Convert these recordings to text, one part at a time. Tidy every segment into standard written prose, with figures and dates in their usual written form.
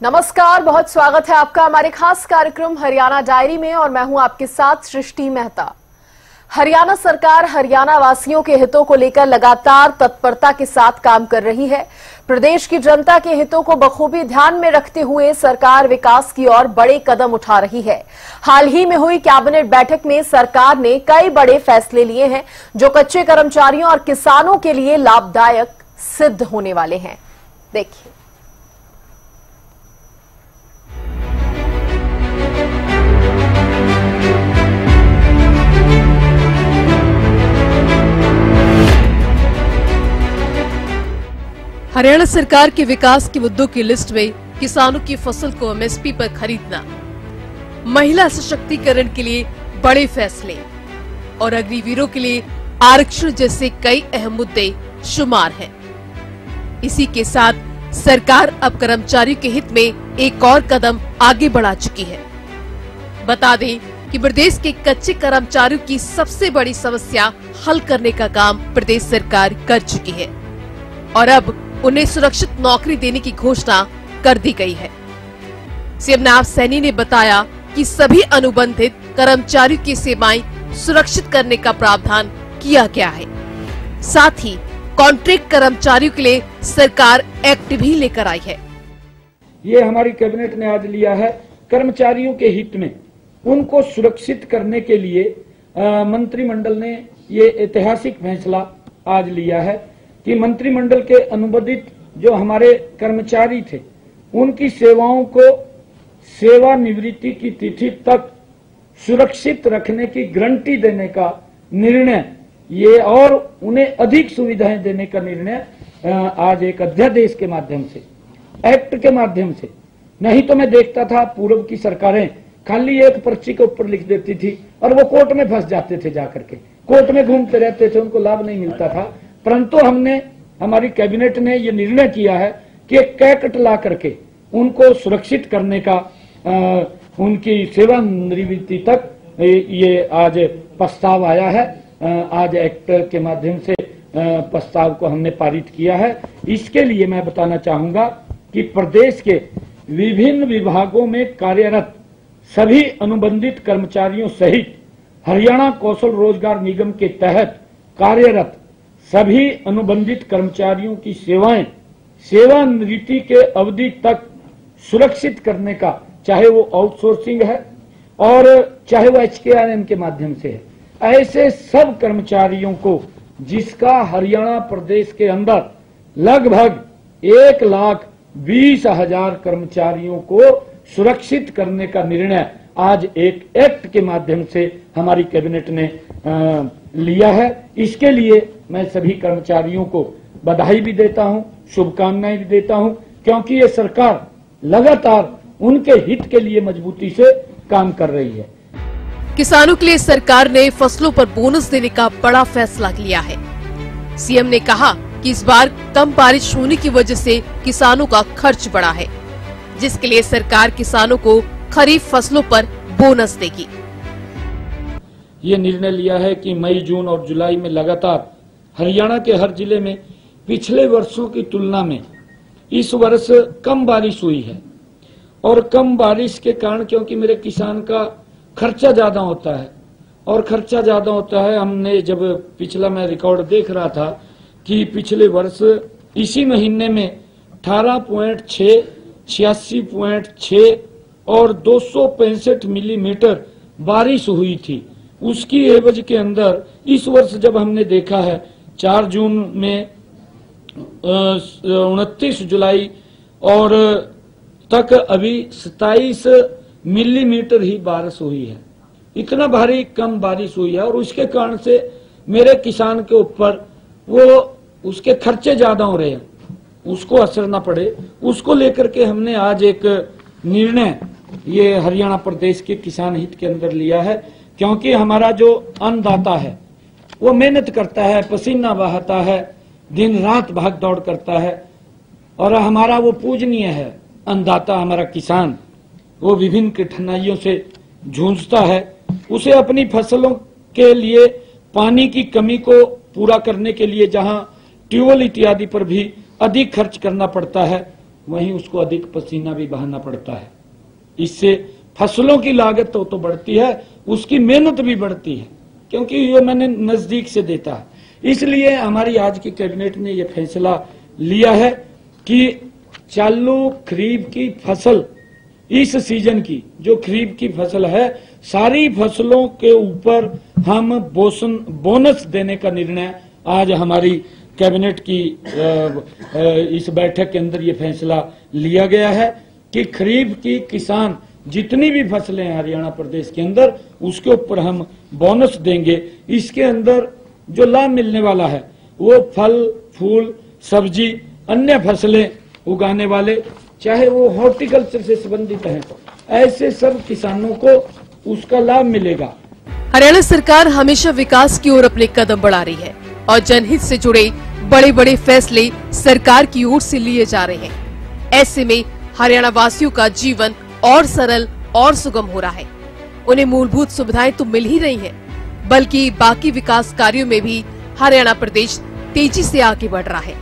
नमस्कार, बहुत स्वागत है आपका हमारे खास कार्यक्रम हरियाणा डायरी में और मैं हूं आपके साथ सृष्टि मेहता। हरियाणा सरकार हरियाणा वासियों के हितों को लेकर लगातार तत्परता के साथ काम कर रही है। प्रदेश की जनता के हितों को बखूबी ध्यान में रखते हुए सरकार विकास की ओर बड़े कदम उठा रही है। हाल ही में हुई कैबिनेट बैठक में सरकार ने कई बड़े फैसले लिए हैं जो कच्चे कर्मचारियों और किसानों के लिए लाभदायक सिद्ध होने वाले हैं। देखिए। हरियाणा सरकार के विकास के मुद्दों की लिस्ट में किसानों की फसल को एमएसपी पर खरीदना, महिला सशक्तिकरण के लिए बड़े फैसले और अग्निवीरों के लिए आरक्षण जैसे कई अहम मुद्दे शुमार हैं। इसी के साथ सरकार अब कर्मचारियों के हित में एक और कदम आगे बढ़ा चुकी है। बता दें कि प्रदेश के कच्चे कर्मचारियों की सबसे बड़ी समस्या हल करने का काम प्रदेश सरकार कर चुकी है और अब उन्हें सुरक्षित नौकरी देने की घोषणा कर दी गई है। सीएम नवाब सैनी ने बताया कि सभी अनुबंधित कर्मचारियों की सेवाएं सुरक्षित करने का प्रावधान किया गया है। साथ ही कॉन्ट्रैक्ट कर्मचारियों के लिए सरकार एक्ट भी लेकर आई है। ये हमारी कैबिनेट ने आज लिया है। कर्मचारियों के हित में उनको सुरक्षित करने के लिए मंत्रिमंडल ने ये ऐतिहासिक फैसला आज लिया है कि मंत्रिमंडल के अनुबंधित जो हमारे कर्मचारी थे उनकी सेवाओं को सेवानिवृत्ति की तिथि तक सुरक्षित रखने की गारंटी देने का निर्णय ये और उन्हें अधिक सुविधाएं देने का निर्णय आज एक अध्यादेश के माध्यम से, एक्ट के माध्यम से। नहीं तो मैं देखता था पूर्व की सरकारें खाली एक पर्ची के ऊपर लिख देती थी और वो कोर्ट में फंस जाते थे, जाकर के कोर्ट में घूमते रहते थे, उनको लाभ नहीं मिलता था। परंतु हमारी कैबिनेट ने यह निर्णय किया है कि एक एक्ट ला करके उनको सुरक्षित करने का उनकी सेवानिवृत्ति तक ये आज प्रस्ताव आया है। आज एक्ट के माध्यम से प्रस्ताव को हमने पारित किया है। इसके लिए मैं बताना चाहूंगा कि प्रदेश के विभिन्न विभागों में कार्यरत सभी अनुबंधित कर्मचारियों सहित हरियाणा कौशल रोजगार निगम के तहत कार्यरत सभी अनुबंधित कर्मचारियों की सेवाएं सेवानिवृत्ति के अवधि तक सुरक्षित करने का, चाहे वो आउटसोर्सिंग है और चाहे वो HKRM के माध्यम से है, ऐसे सब कर्मचारियों को जिसका हरियाणा प्रदेश के अंदर लगभग 1,20,000 कर्मचारियों को सुरक्षित करने का निर्णय आज एक एक्ट के माध्यम से हमारी कैबिनेट ने लिया है। इसके लिए मैं सभी कर्मचारियों को बधाई भी देता हूं, शुभकामनाएं भी देता हूं, क्योंकि ये सरकार लगातार उनके हित के लिए मजबूती से काम कर रही है। किसानों के लिए सरकार ने फसलों पर बोनस देने का बड़ा फैसला लिया है। सीएम ने कहा कि इस बार कम बारिश होने की वजह से किसानों का खर्च बढ़ा है, जिसके लिए सरकार किसानों को खरीफ फसलों पर बोनस देगी। ये निर्णय लिया है कि मई, जून और जुलाई में लगातार हरियाणा के हर जिले में पिछले वर्षों की तुलना में इस वर्ष कम बारिश हुई है और कम बारिश के कारण क्योंकि मेरे किसान का खर्चा ज्यादा होता है और खर्चा ज्यादा होता है, हमने जब पिछला मैं रिकॉर्ड देख रहा था कि पिछले वर्ष इसी महीने में 18.6, 86.6 और 265 मिलीमीटर बारिश हुई थी। उसकी एवज के अंदर इस वर्ष जब हमने देखा है 4 जून में 29 जुलाई और तक अभी 27 मिलीमीटर ही बारिश हुई है। इतना भारी कम बारिश हुई है और उसके कारण से मेरे किसान के ऊपर वो उसके खर्चे ज्यादा हो रहे हैं, उसको असर ना पड़े, उसको लेकर के हमने आज एक निर्णय ये हरियाणा प्रदेश के किसान हित के अंदर लिया है। क्योंकि हमारा जो अन्नदाता है वो मेहनत करता है, पसीना बहाता है, दिन रात भाग दौड़ करता है और हमारा वो पूजनीय है अन्नदाता, हमारा किसान। वो विभिन्न कठिनाइयों से जूझता है, उसे अपनी फसलों के लिए पानी की कमी को पूरा करने के लिए जहां ट्यूबवेल इत्यादि पर भी अधिक खर्च करना पड़ता है, वहीं उसको अधिक पसीना भी बहाना पड़ता है। इससे फसलों की लागत तो बढ़ती है, उसकी मेहनत भी बढ़ती है, क्योंकि ये मैंने नजदीक से देखा है। इसलिए हमारी आज की कैबिनेट ने यह फैसला लिया है कि चालू खरीफ की फसल, इस सीजन की जो खरीफ की फसल है, सारी फसलों के ऊपर हम बोनस देने का निर्णय आज हमारी कैबिनेट की इस बैठक के अंदर ये फैसला लिया गया है कि खरीफ की किसान जितनी भी फसलें हैं हरियाणा प्रदेश के अंदर, उसके ऊपर हम बोनस देंगे। इसके अंदर जो लाभ मिलने वाला है वो फल, फूल, सब्जी, अन्य फसलें उगाने वाले, चाहे वो हॉर्टिकल्चर से संबंधित हैं, ऐसे सब किसानों को उसका लाभ मिलेगा। हरियाणा सरकार हमेशा विकास की ओर अपने कदम बढ़ा रही है और जनहित से जुड़े बड़े बड़े फैसले सरकार की ओर से लिए जा रहे हैं। ऐसे में हरियाणा वासियों का जीवन और सरल और सुगम हो रहा है। उन्हें मूलभूत सुविधाएं तो मिल ही रही हैं, बल्कि बाकी विकास कार्यों में भी हरियाणा प्रदेश तेजी से आगे बढ़ रहा है।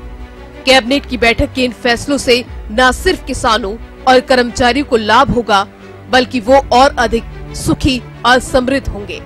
कैबिनेट की बैठक के इन फैसलों से न सिर्फ किसानों और कर्मचारियों को लाभ होगा, बल्कि वो और अधिक सुखी और समृद्ध होंगे।